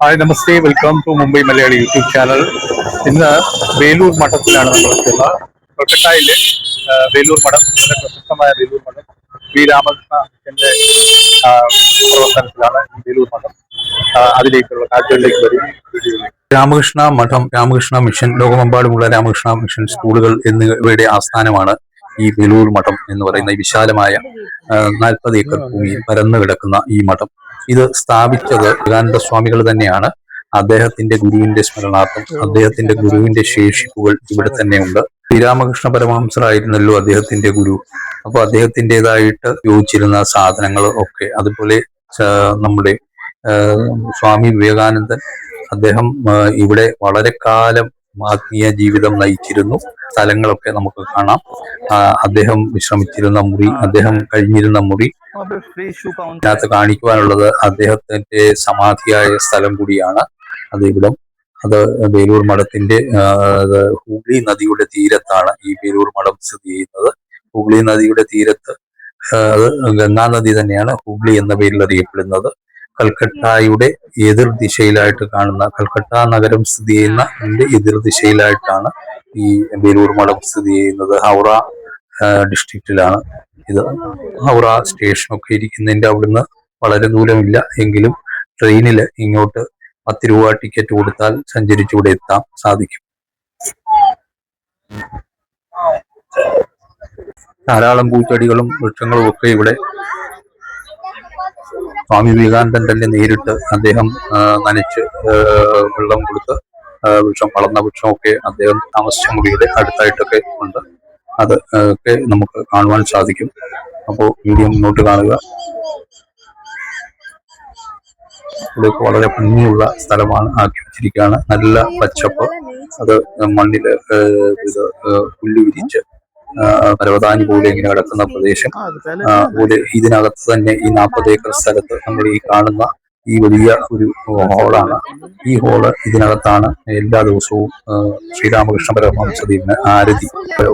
Hi namaste, welcome to Mumbai Malayali YouTube channel. ഇന്ന് വേലൂർ മഠത്തിലാണ് നമ്മളുള്ളത്. കൊൽക്കത്തയിലെ വേലൂർ മഠം, വളരെ പ്രശസ്തമായ വേലൂർ മഠം. വി രാമകൃഷ്ണന്റെ പ്രവർത്തനത്തിലാണ് ഈ വേലൂർ മഠം. അതിലേക്കുള്ള കാഴ്ചകളിലേക്ക് വരും. രാമകൃഷ്ണ മഠം, രാമകൃഷ്ണ മിഷൻ, ലോകമെമ്പാടുമുള്ള രാമകൃഷ്ണ മിഷൻ സ്കൂളുകൾ എന്നിവയുടെ ആസ്ഥാനമാണ് ഈ വേലൂർ മഠം എന്ന് പറയുന്ന ഈ വിശാലമായ 40 ഏക്കർ ഭൂമിയിൽ പരന്നു കിടക്കുന്ന ഈ മഠം. ഇത് സ്ഥാപിച്ചത് വിവേകാനന്ദ സ്വാമികൾ തന്നെയാണ്. അദ്ദേഹത്തിന്റെ ഗുരുവിന്റെ സ്മരണാർത്ഥം, അദ്ദേഹത്തിന്റെ ഗുരുവിന്റെ ശേഷിപ്പുകൾ ഇവിടെ തന്നെയുണ്ട്. ശ്രീരാമകൃഷ്ണ പരമഹംസരായിരുന്നല്ലോ അദ്ദേഹത്തിന്റെ ഗുരു. അപ്പൊ അദ്ദേഹത്തിൻ്റെതായിട്ട് യോജിച്ചിരുന്ന സാധനങ്ങൾ ഒക്കെ, അതുപോലെ നമ്മുടെ സ്വാമി വിവേകാനന്ദൻ, അദ്ദേഹം ഇവിടെ വളരെ കാലം ആത്മീയ ജീവിതം നയിച്ചിരുന്നു. സ്ഥലങ്ങളൊക്കെ നമുക്ക് കാണാം. അദ്ദേഹം വിശ്രമിച്ചിരുന്ന മുറി, അദ്ദേഹം കഴിഞ്ഞിരുന്ന മുറി. ഇതിനകത്ത് കാണിക്കുവാനുള്ളത് അദ്ദേഹത്തിന്റെ സമാധിയായ സ്ഥലം കൂടിയാണ് അത് ഇവിടം. അത് വേലൂർ മഠത്തിന്റെ ഹൂഗ്ലി നദിയുടെ തീരത്താണ് ഈ വേലൂർ മഠം സ്ഥിതി ചെയ്യുന്നത്. ഹൂഗ്ലി നദിയുടെ തീരത്ത്, അത് ഗംഗാ നദി തന്നെയാണ് ഹൂഗ്ലി എന്ന പേരിൽ അറിയപ്പെടുന്നത്. കൽക്കട്ടയുടെ എതിർ ദിശയിലായിട്ട് കാണുന്ന, കൽക്കട്ട നഗരം സ്ഥിതി ചെയ്യുന്ന എതിർ ദിശയിലായിട്ടാണ് ഈ വേലൂർ മഠം സ്ഥിതി ചെയ്യുന്നത്. ഹൗറ ഡിസ്ട്രിക്റ്റിലാണ് ഇത്. ഹൗറ സ്റ്റേഷനൊക്കെ ഇരിക്കുന്നതിന്റെ അവിടുന്ന് വളരെ ദൂരമില്ല. എങ്കിലും ട്രെയിനിൽ ഇങ്ങോട്ട് 10 രൂപ ടിക്കറ്റ് കൊടുത്താൽ സഞ്ചരിച്ചുകൂടെ എത്താൻ സാധിക്കും. ധാരാളം പൂച്ചെടികളും വൃക്ഷങ്ങളും ഒക്കെ ഇവിടെ. സ്വാമി വിവേകാനന്ദൻ തന്നെ നേരിട്ട് അദ്ദേഹം നനച്ച് വെള്ളം കൊടുത്ത് വളർന്ന വൃക്ഷമൊക്കെ അദ്ദേഹം താമസിച്ച മുറിയുടെ അടുത്തായിട്ടൊക്കെ ഉണ്ട്. അത് ഒക്കെ നമുക്ക് കാണുവാൻ സാധിക്കും. അപ്പോൾ വീഡിയോ മുന്നോട്ട് കാണുക. ഇവിടെയൊക്കെ വളരെ ഭംഗിയുള്ള സ്ഥലമാണ്, ആക്കി വെച്ചിരിക്കുകയാണ്. നല്ല പച്ചപ്പ്, അത് മണ്ണില് ഇത് പുല്ല് വിരിച്ച് പരവതാനി പോലെ ഇങ്ങനെ കിടക്കുന്ന പ്രദേശം. അതുപോലെ ഇതിനകത്ത് തന്നെ ഈ 40 ഏക്കർ സ്ഥലത്ത് നമ്മൾ ഈ കാണുന്ന ഈ വലിയ ഒരു ഹോളാണ്. ഈ ഹോള്, ഇതിനകത്താണ് എല്ലാ ദിവസവും ശ്രീരാമകൃഷ്ണ പരമഹംസദീപിന് ആരതി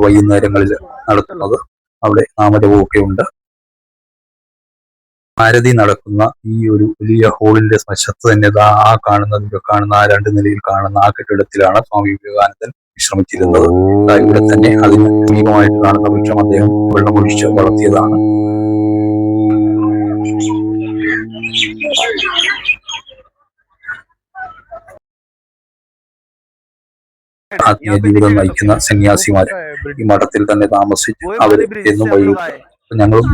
വൈകുന്നേരങ്ങളിൽ നടത്തുന്നത്. അവിടെ നാമജപവും ഒക്കെ ഉണ്ട്. ആരതി നടക്കുന്ന ഈ ഒരു വലിയ ഹോളിന്റെ വശത്ത് തന്നെ ആ കാണുന്ന ആ 2 നിലയിൽ കാണുന്ന ആ കെട്ടിടത്തിലാണ് സ്വാമി വിവേകാനന്ദൻ വിശ്രമിച്ചിരുന്നത്. ഇവിടെ തന്നെ അതിന് സമീപമായിട്ട് കാണുന്ന വൃക്ഷം അദ്ദേഹം വെള്ളമൊഴിച്ച് വളർത്തിയതാണ്. ആത്മീയ ജീവിതം നയിക്കുന്ന സന്യാസിമാര് ഈ മഠത്തിൽ തന്നെ താമസിച്ച് അവർ എന്നും വൈകിട്ട് ഞങ്ങളും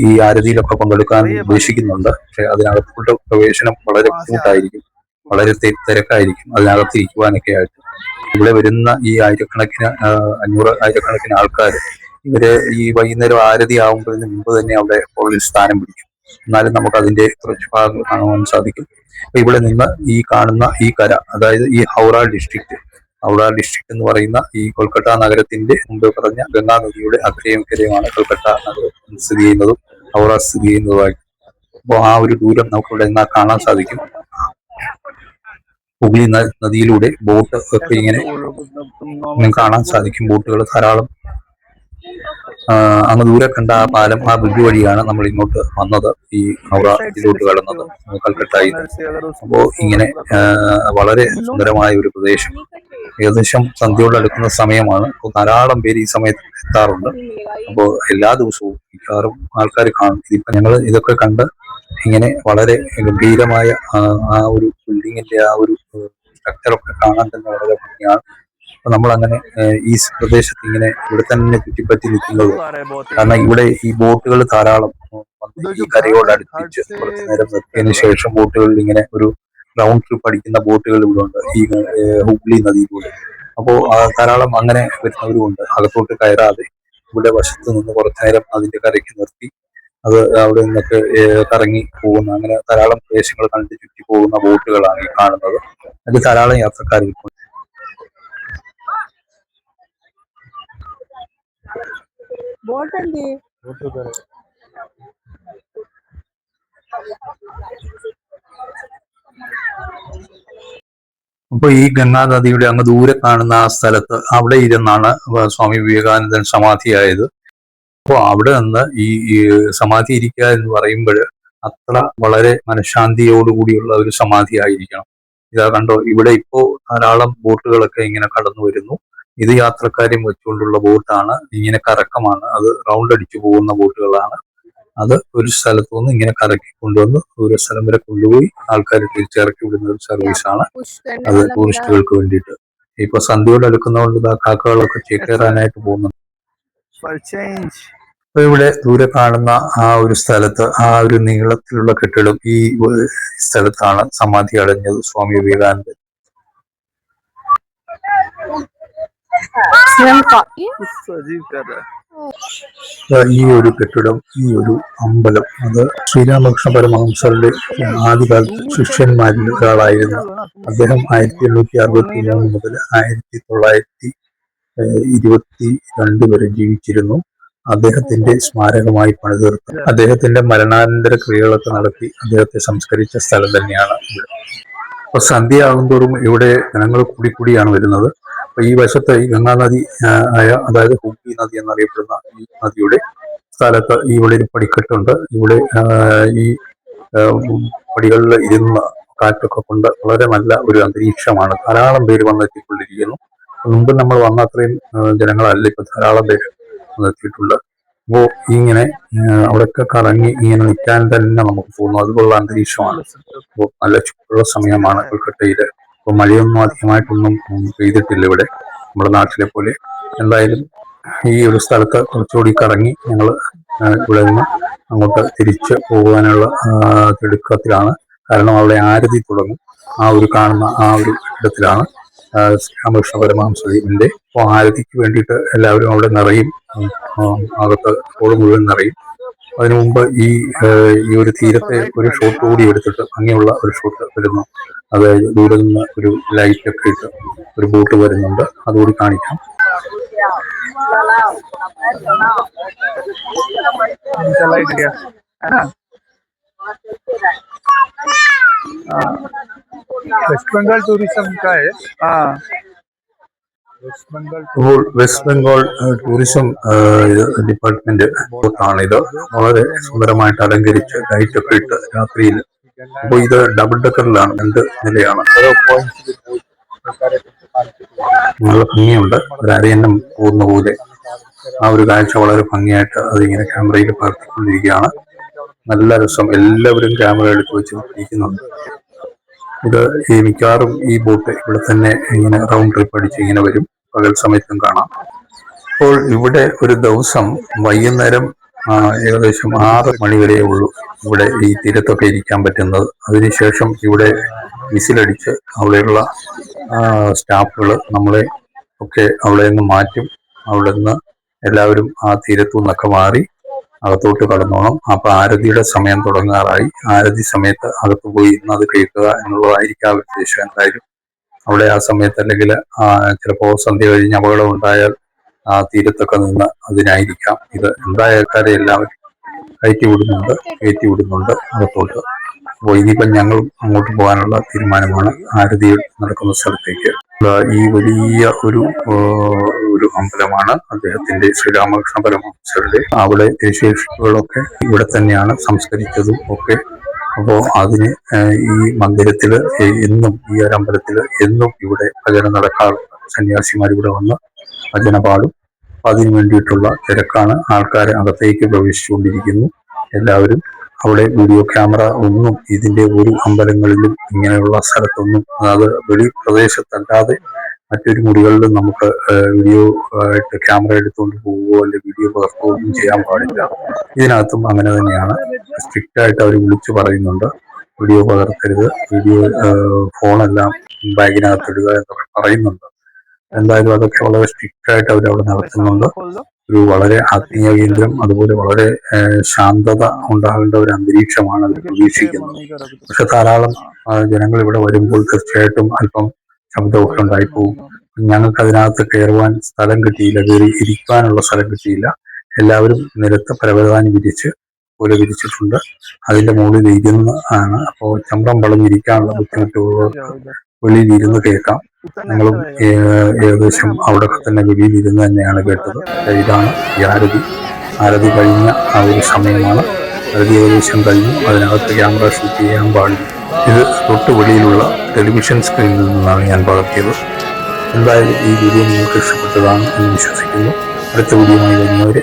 ഈ ആരതിയിലൊക്കെ പങ്കെടുക്കാൻ ഉദ്ദേശിക്കുന്നുണ്ട്. പക്ഷെ അതിനകത്തുള്ള പ്രവേശനം വളരെ ബുദ്ധിമുട്ടായിരിക്കും, വളരെ തിരക്കായിരിക്കും അതിനകത്ത് ഇരിക്കുവാനൊക്കെ ആയിട്ട്. ഇവിടെ വരുന്ന ഈ ആയിരക്കണക്കിന് ആൾക്കാർ, ഇവര് ഈ വൈകുന്നേരം ആരതി ആകുമ്പോഴതിന് മുമ്പ് തന്നെ അവിടെ ഹോളിൽ സ്ഥാനം പിടിക്കും. എന്നാലും നമുക്ക് അതിന്റെ കുറച്ച് ഭാഗങ്ങൾ കാണുവാൻ സാധിക്കും. അപ്പൊ ഇവിടെ നിന്ന് ഈ കാണുന്ന ഈ കര, അതായത് ഈ ഹൗറ ഡിസ്ട്രിക്ട് എന്ന് പറയുന്ന ഈ കൊൽക്കത്ത നഗരത്തിന്റെ മുമ്പ് പറഞ്ഞ ഗംഗാ നദിയുടെ അക്കരയും ഇക്കരയുമാണ് കൊൽക്കത്ത നഗരം സ്ഥിതി ചെയ്യുന്നതും ഹൗറ സ്ഥിതി ചെയ്യുന്നതുമായിട്ട്. അപ്പോൾ ആ ഒരു ദൂരം നമുക്ക് ഇവിടെ നിന്നാൽ കാണാൻ സാധിക്കും. ഹുഗ്ലി നദിയിലൂടെ ബോട്ട് ഒക്കെ ഇങ്ങനെ കാണാൻ സാധിക്കും. ബോട്ടുകൾ ധാരാളം. അങ്ങ് ദൂരെ കണ്ട ആ പാലം, ആ ബ്രിഡ്ജ് വഴിയാണ് നമ്മൾ ഇങ്ങോട്ട് വന്നത്, ഈ ഹൗറ ഇതിലോട്ട് കടന്നത് കൽക്കട്ടയിൽ. അപ്പോ ഇങ്ങനെ വളരെ സുന്ദരമായ ഒരു പ്രദേശം. ഏകദേശം സന്ധ്യയോട് അടുക്കുന്ന സമയമാണ്. അപ്പോൾ ധാരാളം പേര് ഈ സമയത്ത് എത്താറുണ്ട്. അപ്പോൾ എല്ലാ ദിവസവും മിക്കവാറും ആൾക്കാർ കാണും. ഇതിപ്പോ ഞങ്ങൾ ഇതൊക്കെ കണ്ട് ഇങ്ങനെ വളരെ ഗംഭീരമായ ആ ഒരു ബിൽഡിങ്ങിന്റെ ആ ഒരു സ്ട്രക്ചറൊക്കെ കാണാൻ തന്നെ വളരെ ഭംഗിയാണ്. അപ്പൊ നമ്മൾ അങ്ങനെ ഈ പ്രദേശത്ത് ഇങ്ങനെ ഇവിടെ തന്നെ ചുറ്റിപ്പറ്റി നിൽക്കുന്നത്, കാരണം ഇവിടെ ഈ ബോട്ടുകൾ ധാരാളം ഈ കരയോട് അടുപ്പിച്ച് കുറച്ചു നേരം നിർത്തിയതിനു ശേഷം ബോട്ടുകളിൽ ഇങ്ങനെ ഒരു റൗണ്ട് ട്രിപ്പ് അടിക്കുന്ന ബോട്ടുകൾ ഇവിടെ ഉണ്ട് ഈ ഹുഗ്ലി നദിയിലൂടെ. അപ്പോൾ ധാരാളം അങ്ങനെ വരുന്നവരുമുണ്ട്. അകത്തോട്ട് കയറാതെ ഇവിടെ വശത്ത് നിന്ന് കുറച്ചു നേരം അതിന്റെ കരയ്ക്ക് നിർത്തി അത് അവിടെ നിന്നൊക്കെ കറങ്ങി പോകുന്ന, അങ്ങനെ ധാരാളം പ്രദേശങ്ങൾ കണ്ട് ചുറ്റി പോകുന്ന ബോട്ടുകളാണ് ഈ കാണുന്നത്. അതിൽ ധാരാളം യാത്രക്കാർ ഇപ്പോൾ. അപ്പൊ ഈ ഗംഗാ നദിയുടെ അങ്ങ് ദൂരെ കാണുന്ന ആ സ്ഥലത്ത്, അവിടെ ഇരുന്നാണ് സ്വാമി വിവേകാനന്ദൻ സമാധിയായത്. അപ്പോൾ അവിടെ നിന്ന് ഈ സമാധി ഇരിക്കുക എന്ന് പറയുമ്പോൾ അത്ര വളരെ മനഃശാന്തിയോടുകൂടിയുള്ള ഒരു സമാധി ആയിരിക്കണം. ഇതാ കണ്ടോ, ഇവിടെ ഇപ്പോ ധാരാളം ബോട്ടുകളൊക്കെ ഇങ്ങനെ കടന്നു വരുന്നു. ഇത് യാത്രക്കാരെയും വെച്ചുകൊണ്ടുള്ള ബോട്ടാണ്. ഇങ്ങനെ കറക്കമാണ്, അത് റൗണ്ട് അടിച്ചു പോകുന്ന ബോട്ടുകളാണ്. അത് ഒരു സ്ഥലത്തു നിന്ന് ഇങ്ങനെ കറക്കി കൊണ്ടുവന്ന് ഒരു സ്ഥലം വരെ കൊണ്ടുപോയി ആൾക്കാരെ തിരിച്ചിറക്കി വിടുന്ന ഒരു സർവീസാണ് അത്, ടൂറിസ്റ്റുകൾക്ക് വേണ്ടിയിട്ട്. ഇപ്പൊ സന്ധ്യയോട് അടുക്കുന്നതുകൊണ്ട് ഇതാ കാക്കകളൊക്കെ ചേക്കേറാനായിട്ട് പോകുന്നു. അപ്പൊ ഇവിടെ ദൂരെ കാണുന്ന ആ ഒരു സ്ഥലത്ത്, ആ ഒരു നീളത്തിലുള്ള കെട്ടിടം, ഈ സ്ഥലത്താണ് സമാധി അടഞ്ഞത് സ്വാമി വിവേകാനന്ദൻ. ഈ ഒരു കെട്ടിടം, ഈ ഒരു അമ്പലം, അത് ശ്രീരാമകൃഷ്ണ പരമഹംസരുടെ ആദ്യകാലത്ത് ശിഷ്യന്മാരിൽ ഒരാളായിരുന്നു. അദ്ദേഹം 1863 മുതൽ 1922 വരെ ജീവിച്ചിരുന്നു. അദ്ദേഹത്തിന്റെ സ്മാരകമായി പണിതീർത്ത് അദ്ദേഹത്തിന്റെ മരണാനന്തര ക്രിയകളൊക്കെ നടത്തി അദ്ദേഹത്തെ സംസ്കരിച്ച സ്ഥലം തന്നെയാണ് ഇവിടെ. അപ്പൊ സന്ധ്യ ആകുന്തോറും ഇവിടെ ജനങ്ങൾ കൂടിയാണ് വരുന്നത്. അപ്പൊ ഈ വശത്ത് ഈ ഗംഗാ നദി ആയ, അതായത് ഹുഗ്ലി നദി എന്നറിയപ്പെടുന്ന ഈ നദിയുടെ സ്ഥലത്ത് ഇവിടെ ഒരു പടിക്കെട്ടുണ്ട്. ഇവിടെ ഈ പടികളിൽ ഇരുന്ന് കാറ്റൊക്കെ കൊണ്ട് വളരെ നല്ല ഒരു അന്തരീക്ഷമാണ്. ധാരാളം പേര് വന്നെത്തിക്കൊണ്ടിരിക്കുന്നു. മുമ്പ് നമ്മൾ വന്ന അത്രയും ജനങ്ങളല്ല, ഇപ്പൊ ധാരാളം പേര് വന്നെത്തിയിട്ടുണ്ട്. അപ്പോ ഇങ്ങനെ അവിടെയൊക്കെ കറങ്ങി ഇങ്ങനെ നിൽക്കാൻ തന്നെ നമുക്ക് തോന്നും. അതുപോലുള്ള അന്തരീക്ഷമാണ്. അപ്പോൾ നല്ല ചൂടുള്ള സമയമാണ് കൊൽക്കത്തയില്. ഇപ്പൊ മഴയൊന്നും അധികമായിട്ടൊന്നും പെയ്തിട്ടില്ല ഇവിടെ, നമ്മുടെ നാട്ടിലെ പോലെ. എന്തായാലും ഈ ഒരു സ്ഥലത്ത് കുറച്ചുകൂടി കറങ്ങി ഞങ്ങൾ ഇവിടെ നിന്ന് അങ്ങോട്ട് തിരിച്ച് പോകുവാനുള്ള തിടുക്കത്തിലാണ്. കാരണം അവിടെ ആരതി തുടങ്ങും. ആ ഒരു കാണുന്ന ആ ഒരു കെട്ടിടത്തിലാണ് ശ്രീരാമകൃഷ്ണ പരമഹംസദേവന്റെ. അപ്പോൾ ആരതിക്ക് വേണ്ടിയിട്ട് എല്ലാവരും അവിടെ നിറയും, അകത്ത് ഹോള് മുഴുവൻ നിറയും. അതിനു മുമ്പ് ഈ ഒരു തീരത്തെ ഒരു ഷോട്ട് കൂടി എടുത്തിട്ട് ഭംഗിയുള്ള ഒരു ഷോട്ട് വരുന്നു. അതായത് ദൂരെ നിന്ന് ഒരു ലൈറ്റ് ഒക്കെ ഇട്ട് ഒരു ബോട്ട് വരുന്നുണ്ട്, അതുകൂടി കാണിക്കാം. वेस्ट बंगाल टूरिज्म का है. ഇപ്പോൾ വെസ്റ്റ് ബംഗാൾ ടൂറിസം ഡിപ്പാർട്ട്മെന്റ് ബോട്ടാണിത്. വളരെ സുന്ദരമായിട്ട് അലങ്കരിച്ച് ലൈറ്റൊക്കെ ഇട്ട് രാത്രിയിൽ. അപ്പോൾ ഇത് ഡബിൾ ഡെക്കറിലാണ്, 2 നിലയാണ്. നല്ല ഭംഗിയുണ്ട്, ഒരു അരയന്നം പോകുന്ന പോലെ. ആ ഒരു കാഴ്ച വളരെ ഭംഗിയായിട്ട് അതിങ്ങനെ ക്യാമറയിൽ പകർത്തിക്കൊണ്ടിരിക്കുകയാണ്. നല്ല രസം, എല്ലാവരും ക്യാമറ എടുത്ത് വെച്ച് ഇരിക്കുന്നുണ്ട്. ഇത് മിക്കവാറും ഈ ബോട്ട് ഇവിടെ തന്നെ ഇങ്ങനെ റൗണ്ട് ട്രിപ്പ് അടിച്ച് ഇങ്ങനെ വരും, പകൽ സമയത്തും കാണാം. അപ്പോൾ ഇവിടെ ഒരു ദിവസം വൈകുന്നേരം ഏകദേശം 6 മണി വരെ ഉള്ളൂ ഇവിടെ ഈ തീരത്തൊക്കെ ഇരിക്കാൻ പറ്റുന്നത്. അതിനുശേഷം ഇവിടെ വിസിലടിച്ച് അവിടെയുള്ള സ്റ്റാഫുകൾ നമ്മളെ ഒക്കെ അവിടെ നിന്ന് മാറ്റും. അവിടെ നിന്ന് എല്ലാവരും ആ തീരത്തു നിന്നൊക്കെ മാറി അകത്തോട്ട് കടന്നോണം. അപ്പൊ ആരതിയുടെ സമയം തുടങ്ങാറായി. ആരതി സമയത്ത് അകത്ത് പോയി ഇന്ന് അത് കേൾക്കുക എന്നുള്ളതായിരിക്കും ആ ഉദ്ദേശം. എന്തായാലും അവിടെ ആ സമയത്ത്, അല്ലെങ്കിൽ ചിലപ്പോ സന്ധ്യ കഴിഞ്ഞ് അപകടം ഉണ്ടായാൽ ആ തീരത്തൊക്കെ നിന്ന് അതിനായിരിക്കാം ഇത്. എന്തായാലും എല്ലാവരും കയറ്റി വിടുന്നുണ്ട് അകത്തോട്ട്. അപ്പോൾ ഇനിയിപ്പം ഞങ്ങൾ അങ്ങോട്ട് പോകാനുള്ള തീരുമാനമാണ്, ആരതി നടക്കുന്ന സ്ഥലത്തേക്ക്. ഈ വലിയ ഒരു അമ്പലമാണ് അദ്ദേഹത്തിന്റെ, ശ്രീരാമകൃഷ്ണ പരമഹംസരുടെ. അവിടെ ശേഷിപ്പുകളൊക്കെ ഇവിടെ തന്നെയാണ് സംസ്കരിച്ചതും ഒക്കെ. അപ്പോൾ അതിന് ഈ മന്ദിരത്തില് എന്നും, ഈ ഒരു അമ്പലത്തില് എന്നും ഇവിടെ ഭജന നടക്കാറുണ്ട്. സന്യാസിമാർ ഇവിടെ വന്ന് ഭജന പാടും. അതിനു വേണ്ടിയിട്ടുള്ള തിരക്കാണ്. ആൾക്കാരെ അകത്തേക്ക് പ്രവേശിച്ചുകൊണ്ടിരിക്കുന്നു എല്ലാവരും. അവിടെ വീഡിയോ ക്യാമറ ഒന്നും ഇതിന്റെ ഒരു അമ്പലങ്ങളിലും ഇങ്ങനെയുള്ള സ്ഥലത്തൊന്നും, അതായത് വെളി പ്രദേശത്തല്ലാതെ മറ്റൊരു മുറികളിലും നമുക്ക് വീഡിയോ ആയിട്ട് ക്യാമറ എടുത്തുകൊണ്ട് പോവുകയോ അല്ലെങ്കിൽ വീഡിയോ പകർത്തുകയോ ഒന്നും ചെയ്യാൻ പാടില്ല. ഇതിനകത്തും അങ്ങനെ തന്നെയാണ്. സ്ട്രിക്റ്റ് ആയിട്ട് അവർ വിളിച്ചു പറയുന്നുണ്ട്, വീഡിയോ പകർത്തരുത്, വീഡിയോ ഫോണെല്ലാം ബാഗിനകത്തിടുക എന്നൊക്കെ പറയുന്നുണ്ട്. എന്തായാലും അതൊക്കെ വളരെ സ്ട്രിക്റ്റ് ആയിട്ട് അവരവിടെ നടത്തുന്നുണ്ട്. ഒരു വളരെ ആത്മീയ കേന്ദ്രം, അതുപോലെ വളരെ ശാന്തത ഉണ്ടാകേണ്ട ഒരു അന്തരീക്ഷമാണ് അവർ പ്രതീക്ഷിക്കുന്നത്. പക്ഷെ ധാരാളം ജനങ്ങൾ ഇവിടെ വരുമ്പോൾ തീർച്ചയായിട്ടും അല്പം ശബ്ദമൊക്കെ ഉണ്ടായിപ്പോവും. ഞങ്ങൾക്ക് അതിനകത്ത് കയറുവാൻ സ്ഥലം കിട്ടിയില്ല, കയറി ഇരിക്കാനുള്ള സ്ഥലം കിട്ടിയില്ല. എല്ലാവരും നിലത്ത് പരവതാനി വിരിച്ചിട്ടുണ്ട്. അതിന്റെ മുകളിൽ ഇരുന്ന് ആണ്. അപ്പോൾ ചമ്രം വളഞ്ഞിരിക്കാനുള്ള ബുദ്ധിമുട്ടുള്ളവർക്ക് വെളിയിൽ ഇരുന്ന് കേൾക്കാം. ഞങ്ങളും ഏകദേശം അവിടെ തന്നെ വെളിയിൽ ഇരുന്ന് തന്നെയാണ് കേട്ടത്. ഇതാണ് ഈ ആരതി കഴിഞ്ഞ ആ ഒരു സമയമാണ്. അത് ഏകദേശം കഴിഞ്ഞു. അതിനകത്ത് ക്യാമറ ഷൂട്ട് ചെയ്യാൻ പാടില്ല. ഇത് തൊട്ട് വെളിയിലുള്ള ടെലിവിഷൻ സ്ക്രീനിൽ നിന്നാണ് ഞാൻ പകർത്തിയത്. എന്തായാലും ഈ വീഡിയോ നിങ്ങൾക്ക് ഇഷ്ടപ്പെട്ടതാണ് എന്ന് വിശ്വസിക്കുന്നു. അടുത്ത വീഡിയോയുമായി വരുന്നവരെ